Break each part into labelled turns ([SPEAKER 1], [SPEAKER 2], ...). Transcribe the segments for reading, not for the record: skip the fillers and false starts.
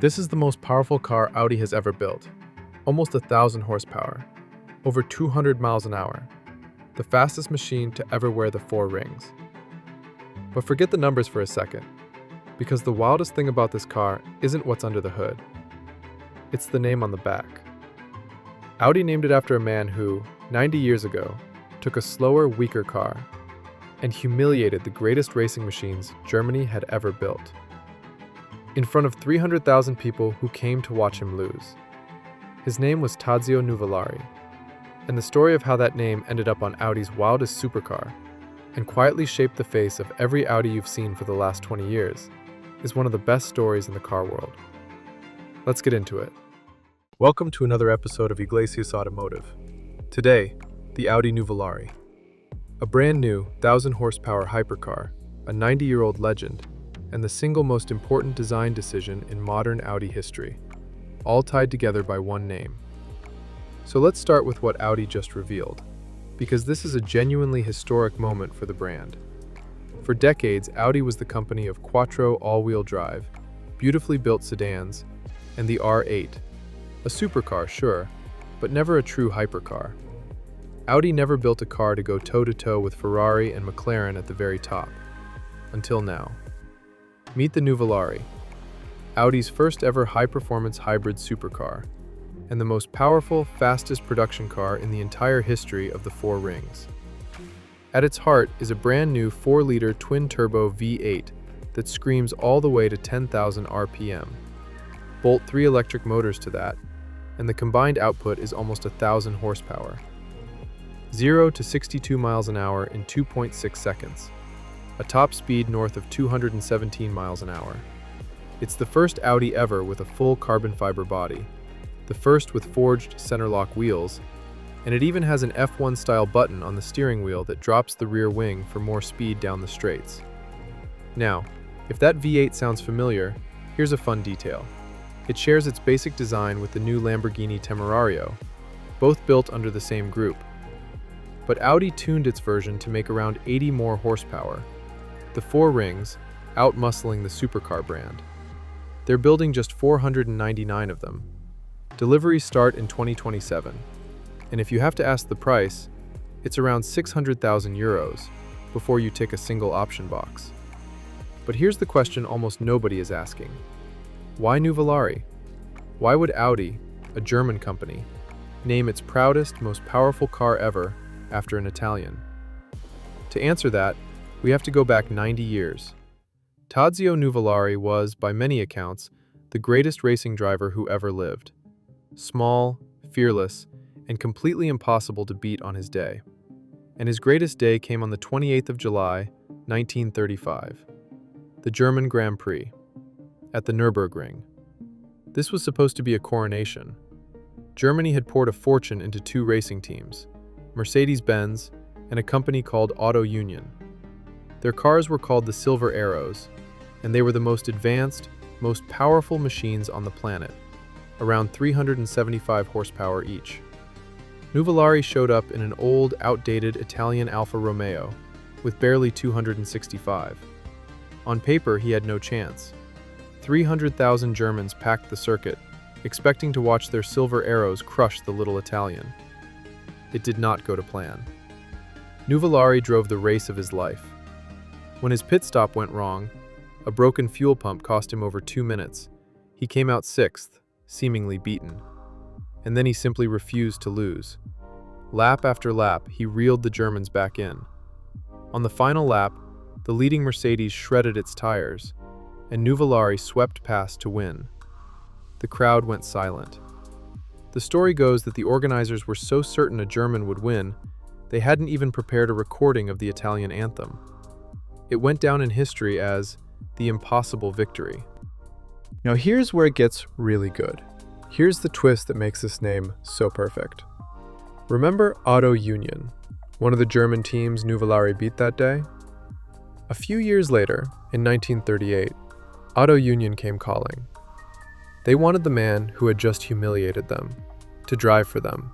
[SPEAKER 1] This is the most powerful car Audi has ever built. Almost 1,000 horsepower, over 200 miles an hour. The fastest machine to ever wear the four rings. But forget the numbers for a second, because the wildest thing about this car isn't what's under the hood. It's the name on the back. Audi named it after a man who, 90 years ago, took a slower, weaker car and humiliated the greatest racing machines Germany had ever built, in front of 300,000 people who came to watch him lose. His name was Tazio Nuvolari, and the story of how that name ended up on Audi's wildest supercar and quietly shaped the face of every Audi you've seen for the last 20 years is one of the best stories in the car world. Let's get into it. Welcome to another episode of Iglesias Automotive. Today, the Audi Nuvolari. A brand new 1,000 horsepower hypercar, a 90-year-old legend, and the single most important design decision in modern Audi history, all tied together by one name. So let's start with what Audi just revealed, because this is a genuinely historic moment for the brand. For decades, Audi was the company of quattro all-wheel drive, beautifully built sedans, and the R8, a supercar, sure, but never a true hypercar. Audi never built a car to go toe-to-toe with Ferrari and McLaren at the very top. Until now. Meet the Nuvolari, Audi's first ever high-performance hybrid supercar, and the most powerful, fastest production car in the entire history of the four rings. At its heart is a brand new 4-liter twin-turbo V8 that screams all the way to 10,000 RPM. Bolt 3 electric motors to that, and the combined output is almost 1,000 horsepower. 0 to 62 miles an hour in 2.6 seconds, a top speed north of 217 miles an hour. It's the first Audi ever with a full carbon fiber body, the first with forged center-lock wheels, and it even has an F1-style button on the steering wheel that drops the rear wing for more speed down the straights. Now, if that V8 sounds familiar, here's a fun detail. It shares its basic design with the new Lamborghini Temerario, both built under the same group. But Audi tuned its version to make around 80 more horsepower, the four rings out-muscling the Supercar brand. They're building just 499 of them. Deliveries start in 2027, and if you have to ask the price, it's around 600,000 euros before you tick a single option box. But here's the question almost nobody is asking. Why Nuvolari? Why would Audi, a German company, name its proudest, most powerful car ever after an Italian? To answer that, we have to go back 90 years. Tazio Nuvolari was, by many accounts, the greatest racing driver who ever lived. Small, fearless, and completely impossible to beat on his day. And his greatest day came on the 28th of July, 1935, the German Grand Prix, at the Nürburgring. This was supposed to be a coronation. Germany had poured a fortune into two racing teams, Mercedes-Benz and a company called Auto Union. Their cars were called the Silver Arrows, and they were the most advanced, most powerful machines on the planet, around 375 horsepower each. Nuvolari showed up in an old, outdated Italian Alfa Romeo with barely 265. On paper, he had no chance. 300,000 Germans packed the circuit, expecting to watch their Silver Arrows crush the little Italian. It did not go to plan. Nuvolari drove the race of his life. When his pit stop went wrong, a broken fuel pump cost him over 2 minutes. He came out sixth, seemingly beaten. And then he simply refused to lose. Lap after lap, he reeled the Germans back in. On the final lap, the leading Mercedes shredded its tires, and Nuvolari swept past to win. The crowd went silent. The story goes that the organizers were so certain a German would win, they hadn't even prepared a recording of the Italian anthem. It went down in history as the impossible victory. Now here's where it gets really good. Here's the twist that makes this name so perfect. Remember Auto Union, one of the German teams Nuvolari beat that day? A few years later, in 1938, Auto Union came calling. They wanted the man who had just humiliated them to drive for them,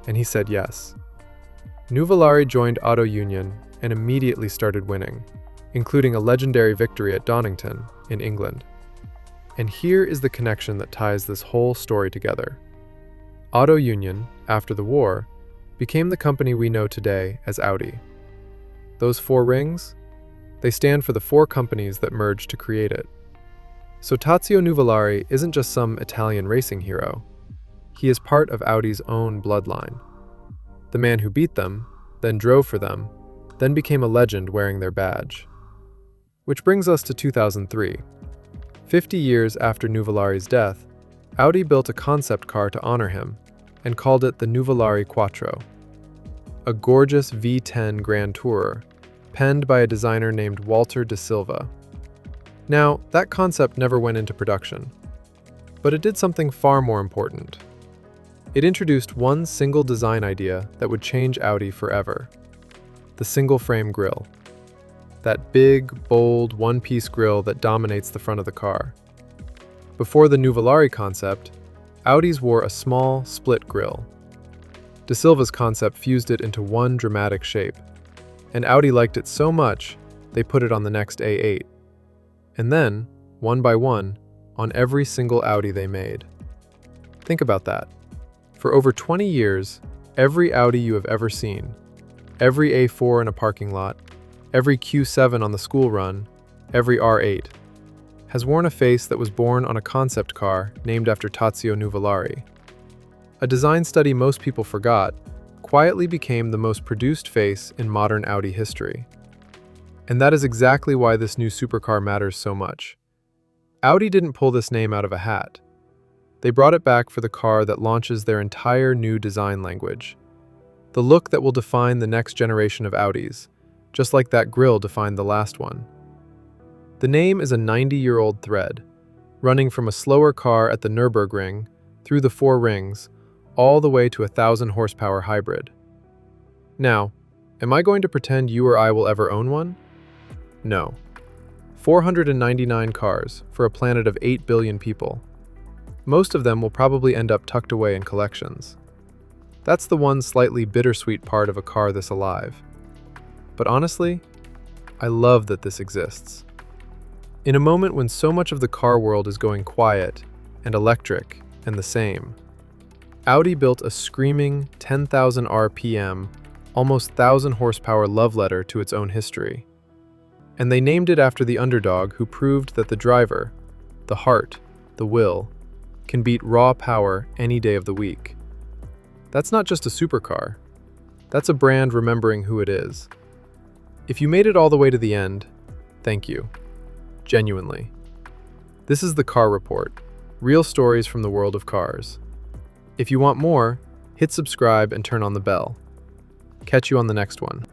[SPEAKER 1] and he said yes. Nuvolari joined Auto Union and immediately started winning, including a legendary victory at Donington in England. And here is the connection that ties this whole story together. Auto Union, after the war, became the company we know today as Audi. Those four rings? They stand for the four companies that merged to create it. So Tazio Nuvolari isn't just some Italian racing hero. He is part of Audi's own bloodline. The man who beat them, then drove for them, then became a legend wearing their badge. Which brings us to 2003. 50 years after Nuvolari's death, Audi built a concept car to honor him and called it the Nuvolari Quattro, a gorgeous V10 Grand Tourer, penned by a designer named Walter de Silva. Now, that concept never went into production, but it did something far more important. It introduced one single design idea that would change Audi forever: the single-frame grille. That big, bold, one-piece grille that dominates the front of the car. Before the Nuvolari concept, Audis wore a small, split grille. De Silva's concept fused it into one dramatic shape, and Audi liked it so much, they put it on the next A8. And then, one by one, on every single Audi they made. Think about that. For over 20 years, every Audi you have ever seen, every A4 in a parking lot, every Q7 on the school run, every R8, has worn a face that was born on a concept car named after Tazio Nuvolari. A design study most people forgot quietly became the most produced face in modern Audi history. And that is exactly why this new supercar matters so much. Audi didn't pull this name out of a hat. They brought it back for the car that launches their entire new design language. The look that will define the next generation of Audis, just like that grille defined the last one. The name is a 90-year-old thread, running from a slower car at the Nürburgring, through the four rings, all the way to a 1,000-horsepower hybrid. Now, am I going to pretend you or I will ever own one? No. 499 cars for a planet of 8 billion people. Most of them will probably end up tucked away in collections. That's the one slightly bittersweet part of a car this alive. But honestly, I love that this exists. In a moment when so much of the car world is going quiet and electric and the same, Audi built a screaming 10,000 RPM, almost 1,000 horsepower love letter to its own history. And they named it after the underdog who proved that the driver, the heart, the will, can beat raw power any day of the week. That's not just a supercar. That's a brand remembering who it is. If you made it all the way to the end, thank you. Genuinely. This is the Car Report, real stories from the world of cars. If you want more, hit subscribe and turn on the bell. Catch you on the next one.